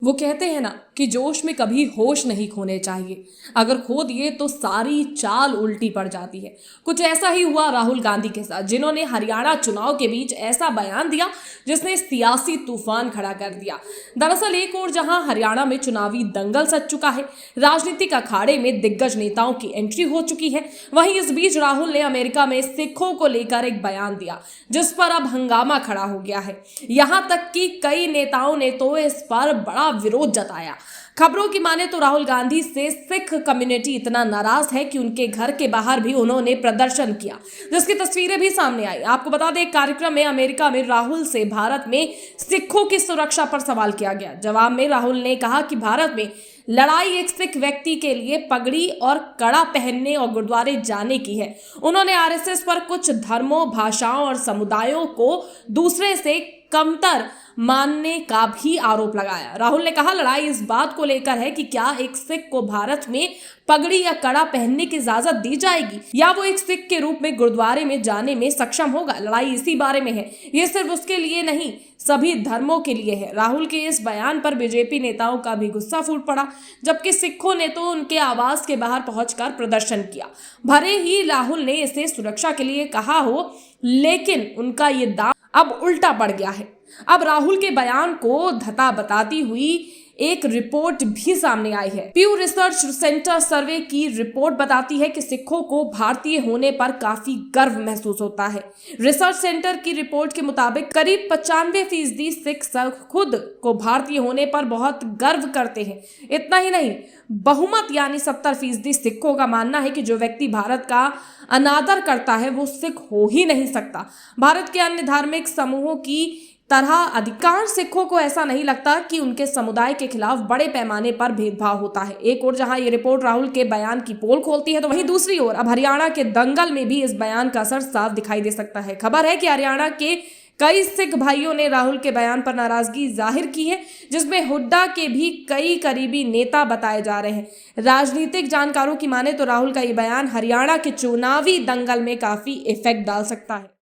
वो कहते हैं ना कि जोश में कभी होश नहीं खोने चाहिए। अगर खो दिए तो सारी चाल उल्टी पड़ जाती है। कुछ ऐसा ही हुआ राहुल गांधी के साथ, जिन्होंने हरियाणा चुनाव के बीच ऐसा बयान दिया जिसने सियासी तूफान खड़ा कर दिया। दरअसल एक और जहां हरियाणा में चुनावी दंगल सज चुका है, राजनीतिक अखाड़े में दिग्गज नेताओं की एंट्री हो चुकी है, वहीं इस बीच राहुल ने अमेरिका में सिखों को लेकर एक बयान दिया जिस पर अब हंगामा खड़ा हो गया है। यहां तक कि कई नेताओं ने तो इस पर बड़ा विरोध जताया। खबरों की माने तो राहुल गांधी से सिख कम्युनिटी इतना नाराज है कि उनके घर के बाहर भी उन्होंने प्रदर्शन किया, जिसकी तस्वीरें भी सामने आई। आपको बता दें, एक कार्यक्रम में अमेरिका में राहुल से भारत में सिखों की सुरक्षा पर सवाल किया गया। जवाब में राहुल ने कहा कि भारत में लड़ाई एक सिख व्यक्ति के लिए पगड़ी और कड़ा पहनने और गुरुद्वारे जाने की है। उन्होंने आरएसएस पर कुछ धर्मों, भाषाओं और समुदायों को दूसरे से कमतर मानने का भी आरोप लगाया। राहुल ने कहा, लड़ाई इस बात को लेकर है कि क्या एक सिख को भारत में पगड़ी या कड़ा पहनने की इजाजत दी जाएगी या वो एक सिख के रूप में गुरुद्वारे में जाने में सक्षम होगा। लड़ाई इसी बारे में है, ये सिर्फ उसके लिए नहीं, सभी धर्मों के लिए है। राहुल के इस बयान पर बीजेपी नेताओं का भी गुस्सा फूट पड़ा, जबकि सिखों ने तो उनके आवास के बाहर पहुंचकर प्रदर्शन किया। भले ही राहुल ने इसे सुरक्षा के लिए कहा हो, लेकिन उनका ये दाव अब उल्टा पड़ गया है। अब राहुल के बयान को धता बताती हुई एक रिपोर्ट भी सामने आई है। प्यू रिसर्च सेंटर सर्वे की रिपोर्ट बताती है कि सिखों को भारतीय होने पर काफी गर्व महसूस होता है। रिसर्च सेंटर की रिपोर्ट के मुताबिक करीब 95% सिख खुद को भारतीय होने पर बहुत गर्व करते हैं। इतना ही नहीं, बहुमत यानी 70% सिखों का मानना है कि जो व्यक्ति भारत का अनादर करता है वो सिख हो ही नहीं सकता। भारत के अन्य धार्मिक समूहों की तरह अधिकांश सिखों को ऐसा नहीं लगता कि उनके समुदाय के खिलाफ बड़े पैमाने पर भेदभाव होता है। एक और जहां ये रिपोर्ट राहुल के बयान की पोल खोलती है, तो वहीं दूसरी ओर अब हरियाणा के दंगल में भी इस बयान का असर साफ दिखाई दे सकता है। खबर है कि हरियाणा के कई सिख भाइयों ने राहुल के बयान पर नाराजगी जाहिर की है, जिसमें हुड्डा के भी कई करीबी नेता बताए जा रहे हैं। राजनीतिक जानकारों की माने तो राहुल का ये बयान हरियाणा के चुनावी दंगल में काफी इफेक्ट डाल सकता है।